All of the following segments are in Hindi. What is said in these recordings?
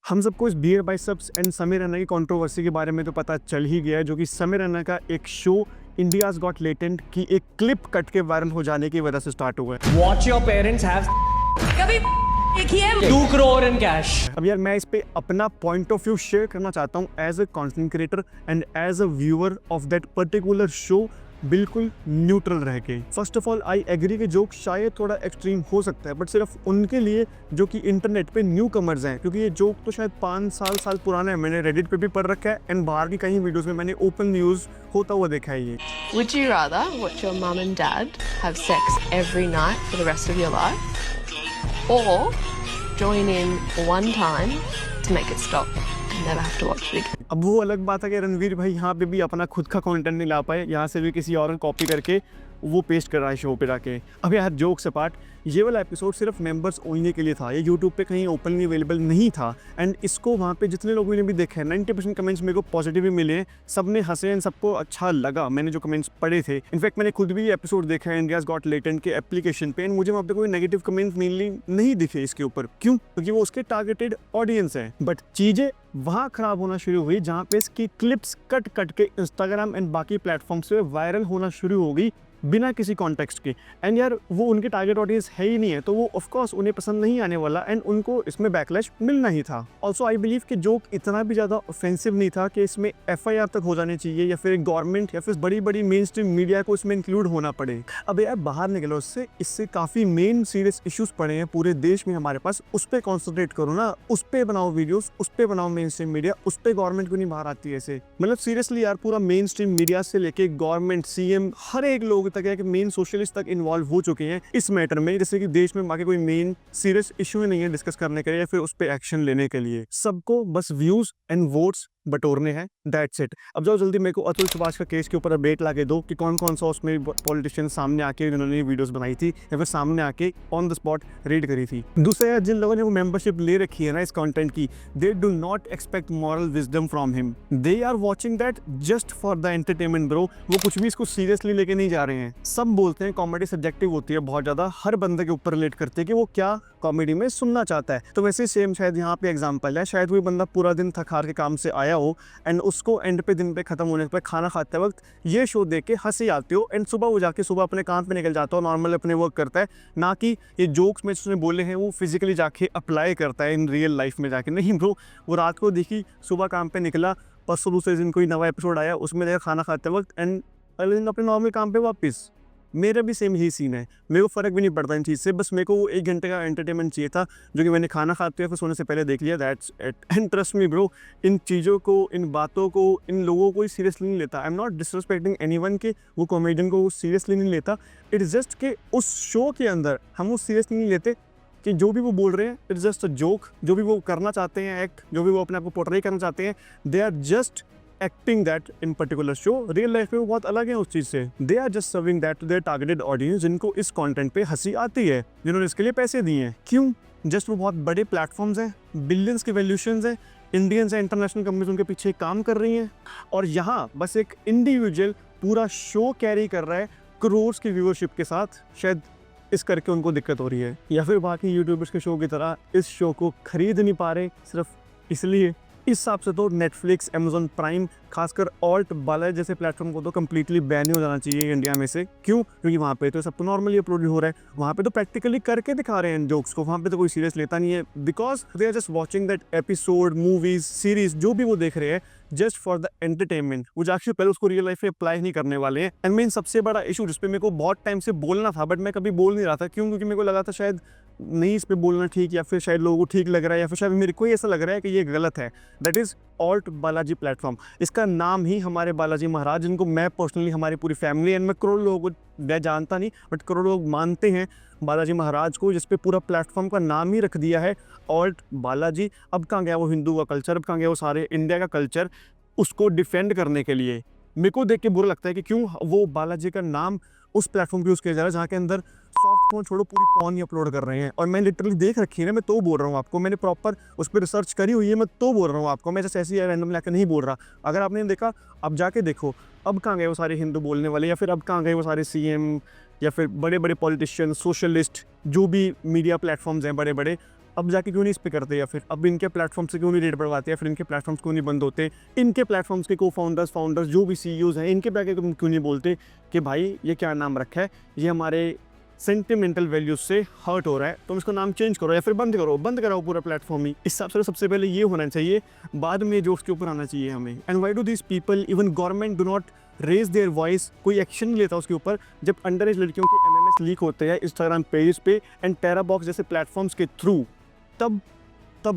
हम सबको इस beer biceps and Sameer Raina की कंट्रोवर्सी के बारे में तो पता चल ही गया है, जो कि समीर रैना का एक शो इंडियाज गॉट लेटेंट की एक क्लिप कट के वायरल हो जाने की वजह से स्टार्ट हुआ है। Watch your parents have कभी एक ही है 2 crore in cash. अब यार मैं इस पे अपना पॉइंट ऑफ व्यू शेयर करना चाहता हूँ as a content creator and as a viewer of that particular show, बिल्कुल न्यूट्रल रह के। First of all I agree कि जोक शायद थोड़ा एक्सट्रीम हो सकता है, बट सिर्फ उनके लिए जो कि इंटरनेट पे न्यू कमर्स हैं, क्योंकि ये जोक तो शायद 5 साल पुराना है। मैंने रेडिट पे भी पढ़ रखा है एंड बाहर की कई वीडियोस में मैंने ओपन न्यूज़ होता हुआ देखा है ये। Would you rather watch your mum and dad have sex every night for the rest of your life, or join in one time to make it stop and never have to watch it again? अब वो अलग बात है कि रणवीर भाई यहाँ पे भी अपना खुद का कंटेंट नहीं ला पाए, यहाँ से भी किसी और ने कॉपी करके वो पेस्ट कर रहा है शो पे जाके। अब यार जोक्स अपार्ट, ये वाला एपिसोड सिर्फ मेंबर्स ओनली के लिए था, ये यूट्यूब पे कहीं ओपनली अवेलेबल नहीं था एंड इसको वहाँ पे जितने लोगों ने भी देखा है 90% कमेंट्स मेरे को पॉजिटिव ही मिले, सब ने हंसे एंड सबको अच्छा लगा। मैंने जो कमेंट्स पढ़े थे, इनफैक्ट मैंने खुद भी ये एपिसोड देखा है इंडियाज गॉट लेटेंट के एप्लीकेशन पे एंड मुझे वहाँ पे कोई नेगेटिव कमेंट्स मेनली नहीं दिखे इसके ऊपर। क्यों? क्योंकि वो उसके टारगेटेड ऑडियंस है। बट चीज़ें वहाँ खराब होना शुरू हुई जहाँ पे इसकी क्लिप्स कट के इंस्टाग्राम एंड बाकी प्लेटफॉर्म्स पे वायरल होना शुरू हो गई बिना किसी कॉन्टेक्स्ट के। एंड यार वो उनके टारगेट ऑडियंस है ही नहीं है, तो वो ऑफ कोर्स उन्हें पसंद नहीं आने वाला एंड उनको इसमें बैकलैश मिलना ही था। ऑल्सो आई बिलीव कि जोक इतना भी ज़्यादा ऑफेंसिव नहीं था कि इसमें FIR तक हो जानी चाहिए या फिर गवर्नमेंट या फिर बड़ी मेन स्ट्रीम मीडिया को इसमें इंक्लूड होना पड़े। अब यार बाहर निकलो इससे काफ़ी मेन सीरियस इशूज़ पड़े हैं पूरे देश में हमारे पास, उस पर कॉन्सेंट्रेट करो ना, उस पर बनाओ वीडियोज़, उस पर बनाओ मेन स्ट्रीम मीडिया, उस पर गवर्नमेंट को नहीं बाहर आती है ऐसे। मतलब सीरियसली यार पूरा मेन स्ट्रीम मीडिया से लेके गवर्नमेंट, CM, हर एक लोग तक है कि मेन सोशलिस्ट तक इन्वॉल्व हो चुके हैं इस मैटर में, जैसे कि देश में बाकी कोई मेन सीरियस इशू ही नहीं है डिस्कस करने के लिए या फिर उस पर एक्शन लेने के लिए। सबको बस व्यूज एंड वोट्स बटोरने हैं, दैट्स इट। अब जाओ जल्दी मेरे को अतुल सुभाष का केस के ऊपर अपडेट ला के दो कि कौन कौन सा उसमें पॉलिटिशियन सामने आके उन्होंने वीडियोस बनाई थी या फिर सामने आके ऑन द स्पॉट रीड करी थी। दूसरा यार, जिन लोगों ने वो मेंबरशिप ले रखी है ना इस कंटेंट की, they do not expect moral wisdom from him, they are watching that just for the entertainment bro. वो कुछ भी इसको सीरियसली लेके नहीं जा रहे हैं। सब बोलते हैं कॉमेडी सब्जेक्टिव होती है बहुत ज़्यादा, हर बंदे के ऊपर रिलेट करते हैं कि वो क्या कॉमेडी में सुनना चाहता है। तो वैसे सेम शायद यहाँ पे एग्जाम्पल है, शायद कोई बंदा पूरा दिन थक हार के काम से आया हो एंड उसको एंड पे दिन पे खत्म होने पर खाना खाते वक्त ये शो देख के हंसी आती हो एंड सुबह वो जाके सुबह अपने काम पे निकल जाता हो, नॉर्मल अपने वर्क करता है, ना कि ये जोक्स में उसने बोले हैं वो फिजिकली जाके अप्लाई करता है इन रियल लाइफ में जाके। नहीं ब्रो, वो रात को देखी, सुबह काम पे निकला, परसों दूसरे दिन कोई नवा एपिसोड आया उसमें देखा खाना खाते वक्त एंड अगले दिन अपने नॉर्मल काम पे वापस। मेरा भी सेम ही सीन है, मेरे को फ़र्क भी नहीं पड़ता इन चीज़ से, बस मेरे को वो 1 घंटे का एंटरटेनमेंट चाहिए था जो कि मैंने खाना खाते हुए फिर सोने से पहले देख लिया, that's it. And trust me bro, इन चीज़ों को, इन बातों को, इन लोगों को सीरियसली नहीं लेता। I am not disrespecting anyone के वो कॉमेडियन को सीरियसली नहीं लेता, इट इज़ जस्ट के उस शो के अंदर हम वो सीरियसली नहीं लेते कि जो भी वो बोल रहे हैं इट्स जस्ट अ जोक, जो भी वो करना चाहते हैं एक्ट, जो भी वो अपने आप को पोर्ट्रे करना चाहते हैं, they are just acting that in particular show. Real life में वो बहुत अलग है उस चीज़ से। They are just serving that to their targeted audience जिनको इस कंटेंट पे हंसी आती है, जिन्होंने इसके लिए पैसे दिए हैं। क्यों? जस्ट वो बहुत बड़े प्लेटफॉर्म्स हैं, बिलियंस के वैल्यूशंस हैं, इंडियंस एंड इंटरनेशनल कंपनीज उनके पीछे काम कर रही हैं और यहाँ बस एक इंडिविजुअल पूरा शो कैरी कर रहा है करोड़्स की व्यूअरशिप के साथ। शायद इस करके उनको दिक्कत हो रही है, या फिर बाकी यूट्यूबर्स के शो की तरह इस शो को खरीद नहीं पा रहे सिर्फ इसलिए। इस हिसाब से तो नेटफ्लिक्स, Amazon प्राइम, खासकर ऑल्ट बाला जैसे प्लेटफॉर्म को तो कम्प्लीटली बैन ही हो जाना चाहिए इंडिया में से। क्यों? क्योंकि वहाँ पे तो सब तो नॉर्मली अपलोड हो रहा है, वहाँ पे तो प्रैक्टिकली करके दिखा रहे हैं जोक्स को, वहाँ पे तो कोई सीरियस लेता नहीं है, because they are just watching that episode, movies, series, जो भी वो देख रहे हैं जस्ट फॉर द एंटरटेनमेंट। वो जाके पहले उसको रियल लाइफ में अप्लाई नहीं करने वाले हैं। एंड मेन सबसे बड़ा इशू जिसपे मेरे को बहुत टाइम से बोलना था बट मैं कभी बोल नहीं रहा था, क्यों? क्योंकि मेरे को लगा था शायद नहीं इस पे बोलना ठीक, या फिर शायद लोगों को ठीक लग रहा है, या फिर शायद मेरे को ऐसा लग रहा है कि ये गलत है। That is alt Balaji platform. इसका नाम ही हमारे बालाजी महाराज, जिनको मैं पर्सनली, हमारी पूरी फैमिली एंड मैं करोड़ लोगों को मैं जानता नहीं बट करोड़ लोग मानते हैं बालाजी महाराज को, जिसपे पूरा प्लेटफॉर्म का नाम ही रख दिया है ऑल्ट बालाजी। अब कहाँ गया वो हिंदू का कल्चर, अब कहाँ गया वो सारे इंडिया का कल्चर उसको डिफेंड करने के लिए? मेरे को देख के बुरा लगता है कि क्यों वो बालाजी का नाम उस प्लेटफॉर्म पे यूज़ किया जा रहा है जहाँ के अंदर सॉफ्ट फोन छोड़ो पूरी पॉन ही अपलोड कर रहे हैं। और मैं लिटरली देख रखी है ना, मैं तो बोल रहा हूँ आपको, मैंने प्रॉपर उस पर रिसर्च करी हुई है, मैं तो बोल रहा हूँ आपको, मैं जैसे ऐसे ही रैंडम लाकर नहीं बोल रहा। अगर आपने देखा, अब जाके देखो, अब कहाँ गए वो सारे हिंदू बोलने वाले, या फिर अब कहाँ गए वो सारे CM या फिर बड़े बड़े पॉलिटिशियन, सोशलिस्ट, जो भी मीडिया प्लेटफॉर्म्स हैं बड़े बड़े, अब जाके क्यों नहीं इस पे करते, या फिर अब इनके प्लेटफॉर्म से क्यों नहीं रेट बढ़वाते, या फिर इनके प्लेटफॉर्म्स क्यों नहीं बंद होते, इनके प्लेटफॉर्म्स के को फाउंडर्स जो भी सीईओज हैं इनके जाके तुम क्यों नहीं बोलते कि भाई ये क्या नाम रखा है, ये हमारे सेंटिमेंटल वैल्यूज से हर्ट हो रहा है, तुम इसको नाम चेंज करो या फिर बंद कराओ पूरा प्लेटफॉर्म ही। इस हिसाब से सबसे पहले ये होना चाहिए, बाद में जो उसके ऊपर आना चाहिए हमें। And why do this people, even government do not raise their voice, कोई एक्शन नहीं लेता उसके ऊपर जब अंडर एज लड़कियों के MMS लीक होते हैं इंस्टाग्राम पेज पे एंड टेरा बॉक्स जैसे प्लेटफॉर्म्स के थ्रू, तब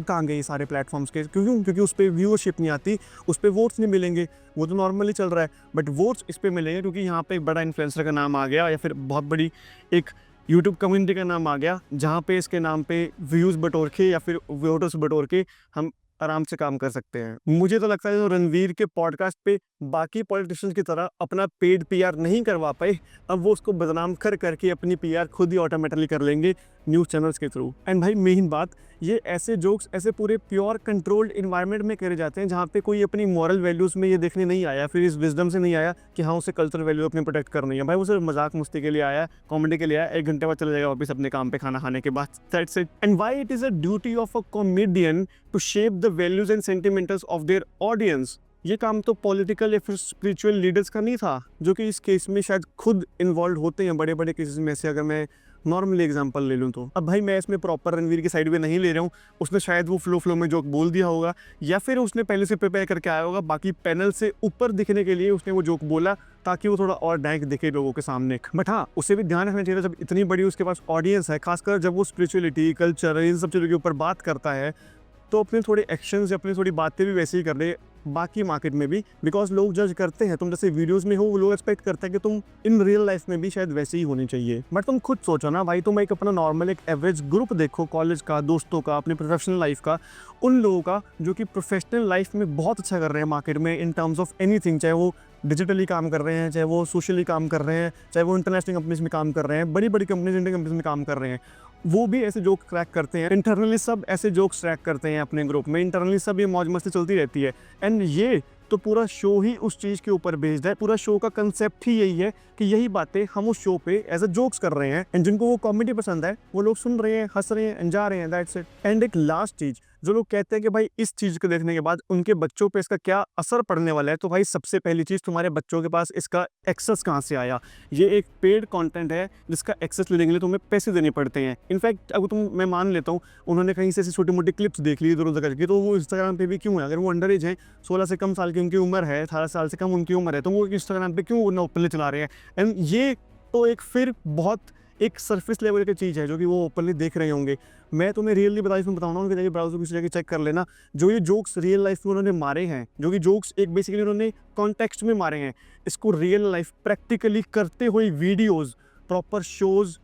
कहाँ गए सारे प्लेटफॉर्म्स के, क्योंकि उस पर व्यूअरशिप नहीं आती, उस पर वोट्स नहीं मिलेंगे, वो तो नॉर्मली चल रहा है, बट वोट्स इस पर मिलेंगे क्योंकि यहाँ पे एक बड़ा इन्फ्लुएंसर का नाम आ गया या फिर बहुत बड़ी एक यूट्यूब कम्युनिटी का नाम आ गया, जहाँ पे इसके नाम पे व्यूज़ बटोर के या फिर वोटर्स बटोर के हम आराम से काम कर सकते हैं। मुझे तो लगता है जो रणवीर के पॉडकास्ट पे बाकी पॉलिटिशियंस की तरह अपना पेड PR नहीं करवा पाए, अब वो उसको बदनाम करके अपनी PR खुद ही ऑटोमेटिकली कर लेंगे न्यूज़ चैनल्स के थ्रू। एंड भाई मेन बात, ये ऐसे जोक्स ऐसे पूरे प्योर कंट्रोल्ड इन्वायरमेंट में करे जाते हैं जहाँ पे कोई अपनी मॉरल वैल्यूज़ में ये देखने नहीं आया, फिर इस विजडम से नहीं आया कि हाँ उसे कल्चरल वैल्यू अपनी प्रोटेक्ट करनी है। भाई वो सिर्फ मजाक मस्ती के लिए आया, कॉमेडी के लिए आया, 1 घंटे बाद चले जाएगा वापस अपने काम पे खाना खाने के बाद, that's it. And why it is a duty of a comedian to shape the values and sentiments of their audience. ये काम तो पॉलिटिकल या फिर स्पिरिचुअल लीडर्स का नहीं था, जो कि इस केस में शायद खुद इन्वॉल्व होते हैं बड़े बड़े केसेस में से। अगर मैं नॉर्मली एग्जांपल ले लूँ तो अब भाई मैं इसमें प्रॉपर रणवीर की साइड पे नहीं ले रहा हूँ, उसने शायद वो फ्लो में जोक बोल दिया होगा या फिर उसने पहले से प्रिपेयर करके आया होगा, बाकी पैनल से ऊपर दिखने के लिए उसने वो जोक बोला ताकि वो थोड़ा और डैंक दिखे लोगों के सामने। बट हाँ, उसे भी ध्यान रखना चाहिए जब इतनी बड़ी उसके पास ऑडियंस है, खासकर जब वो स्पिरिचुअलिटी, कल्चर, इन सब चीज़ों के ऊपर बात करता है, तो अपने थोड़े एक्शंस या अपनी थोड़ी बातें भी वैसे ही कर ले बाकी मार्केट में भी, बिकॉज लोग जज करते हैं। तुम जैसे वीडियोस में हो, वो लोग एक्सपेक्ट करते हैं कि तुम इन रियल लाइफ में भी शायद वैसे ही होनी चाहिए। बट तुम खुद सोचो ना भाई, तुम एक अपना नॉर्मल एक एवरेज ग्रुप देखो, कॉलेज का, दोस्तों का, अपनी प्रोफेशनल लाइफ का, उन लोगों का जो कि प्रोफेशनल लाइफ में बहुत अच्छा कर रहे हैं मार्केट में इन टर्म्स ऑफ एनीथिंग, चाहे वो डिजिटली काम कर रहे हैं, चाहे वो सोशली काम कर रहे हैं, चाहे वो इंटरनेशनल कंपनीज में काम कर रहे हैं, बड़ी बड़ी कंपनीज इंडियन कंपनीज में काम कर रहे हैं, वो भी ऐसे जोक क्रैक करते हैं। इंटरनली सब ऐसे जोक्स क्रैक करते हैं अपने ग्रुप में, इंटरनली सब ये मौज मस्ती चलती रहती है। एंड ये तो पूरा शो ही उस चीज़ के ऊपर बेस्ड है, पूरा शो का कंसेप्ट ही यही है कि यही बातें हम उस शो पे एज अ जोक्स कर रहे हैं, एंड जिनको वो कॉमेडी पसंद है वो लोग सुन रहे हैं, हंस रहे हैं, जा रहे हैं, दैट्स इट। एंड एक लास्ट चीज़, जो लोग कहते हैं कि भाई इस चीज़ को देखने के बाद उनके बच्चों पे इसका क्या असर पड़ने वाला है, तो भाई सबसे पहली चीज़, तुम्हारे बच्चों के पास इसका एक्सेस कहाँ से आया। ये एक पेड कंटेंट है जिसका एक्सेस लेने के लिए तुम्हें पैसे देने पड़ते हैं। इनफैक्ट अगर मैं मान लेता हूँ उन्होंने कहीं से ऐसी छोटी मोटी क्लिप्स देख ली इधर उधर करके, तो वो इंस्टाग्राम पे भी क्यों है? अगर वो अंडर एज है, 16 से कम साल की उनकी उम्र है, 18 साल से कम उनकी उम्र है, तो वो इंस्टाग्राम पे क्यों ओपनली चला रहे हैं? एंड ये तो एक फिर बहुत एक सरफेस लेवल की चीज़ है जो कि वो ओपनली देख रहे होंगे। मैं तुम्हें रियली बताऊंगा कि जाके ब्राउज़र किसी जगह चेक कर लेना, जो ये जोक्स रियल लाइफ में उन्होंने मारे हैं, जो कि जोक्स एक बेसिकली उन्होंने कॉन्टेक्स्ट में मारे हैं, इसको रियल लाइफ प्रैक्टिकली करते हुए videos, proper shows,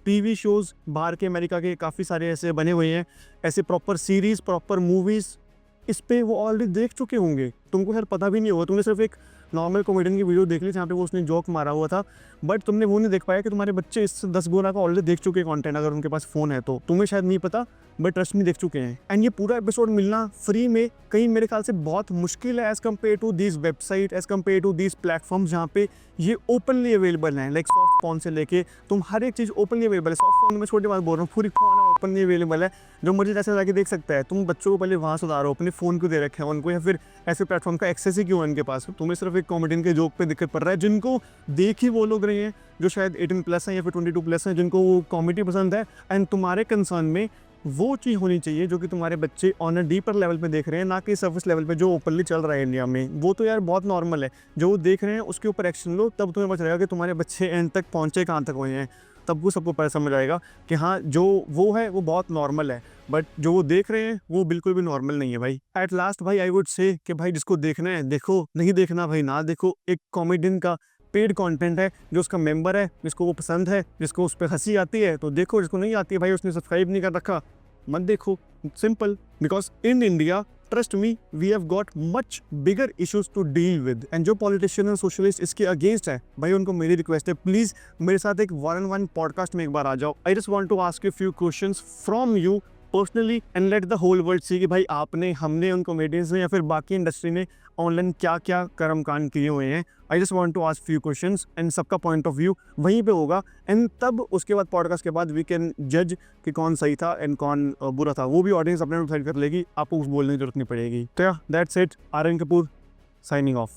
TV shows, बाहर के अमेरिका के काफ़ी सारे ऐसे बने हुए हैं, ऐसे प्रॉपर सीरीज़, प्रॉपर मूवीज़, इस पे वो ऑलरेडी देख चुके होंगे। तुमको शायद पता भी नहीं होगा, तुमने सिर्फ एक नॉर्मल कॉमेडियन की वीडियो देख ली जहाँ पे वो उसने जोक मारा हुआ था, बट तुमने वो नहीं देख पाया कि तुम्हारे बच्चे इससे 10 गुना का ऑलरेडी देख चुके कंटेंट, अगर उनके पास फ़ोन है तो। तुम्हें शायद नहीं पता, बट ट्रस्ट में देख चुके हैं। एंड ये पूरा एपिसोड मिलना फ्री में कहीं मेरे ख्याल से बहुत मुश्किल है as compare to this website, as compare to this platform जहाँ पे ये ओपनली अवेलेबल हैं। लाइक सॉफ्ट फोन से लेके तुम हर एक चीज़ ओपनली अवेलेबल है। सॉफ्ट फोन में छोटी बात बोल रहा हूँ, पूरी फोन ओपनली अवेलेबल है, जो मर्जी जैसे जाके देख सकता है। तुम बच्चों को पहले वहाँ सुधारो, अपने फ़ोन को दे रखे हैं उनको, या फिर ऐसे प्लेटफॉर्म का एक्सेस ही क्यों है उनके पास? तुम्हें सिर्फ एक कॉमेडियन के जोक पे दिक्कत पड़ रहा है, जिनको देख ही वो लोग रहे हैं जो शायद 18+ हैं या फिर 22+ हैं, जिनको वो कॉमेडी पसंद है। एंड तुम्हारे कंसर्न में वो चीज़ होनी चाहिए जो कि तुम्हारे बच्चे ऑन अ डीपर लेवल पे देख रहे हैं, ना कि सर्विस लेवल पे जो ओपनली चल रहा है इंडिया में। वो तो यार बहुत नॉर्मल है, जो वो देख रहे हैं उसके ऊपर एक्शन लो, तब तुम्हें पता चलेगा कि तुम्हारे बच्चे एंड तक पहुँचे कहाँ तक हुए हैं। तब वो सबको पता समझ आएगा कि हाँ जो वो है वो बहुत नॉर्मल है, बट जो वो देख रहे हैं वो बिल्कुल भी नॉर्मल नहीं है भाई। एट लास्ट भाई आई वुड से कि भाई जिसको देखना है देखो, नहीं देखना भाई ना देखो। एक कॉमेडियन का पेड कंटेंट है, जो उसका मेंबर है, जिसको वो पसंद है, जिसको उस पर हंसी आती है तो देखो, जिसको नहीं आती है भाई, उसने सब्सक्राइब नहीं कर रखा, मत देखो। Simple, because in India trust me we have got much bigger issues to deal with. And जो पॉलिटिशियन एंड सोशलिस्ट इसके अगेंस्ट है भाई, उनको मेरी रिक्वेस्ट है, प्लीज़ मेरे साथ एक 1-on-1 पॉडकास्ट में एक बार आ जाओ। I just want to ask you few questions from you personally and let the whole world see कि भाई आपने, हमने, उन कॉमेडियंस ने या फिर बाकी इंडस्ट्री ने ऑनलाइन क्या क्या कर्मकांड किए हुए हैं। I just want to ask few questions and सबका पॉइंट ऑफ व्यू वहीं पे होगा, एंड तब उसके बाद पॉडकास्ट के बाद वी कैन जज कि कौन सही था एंड कौन बुरा था। वो भी ऑडियंस अपने डिसाइड कर लेगी, आपको कुछ बोलने की जरूरत नहीं पड़ेगी। तो yeah that's it, Aryan Kapoor signing of.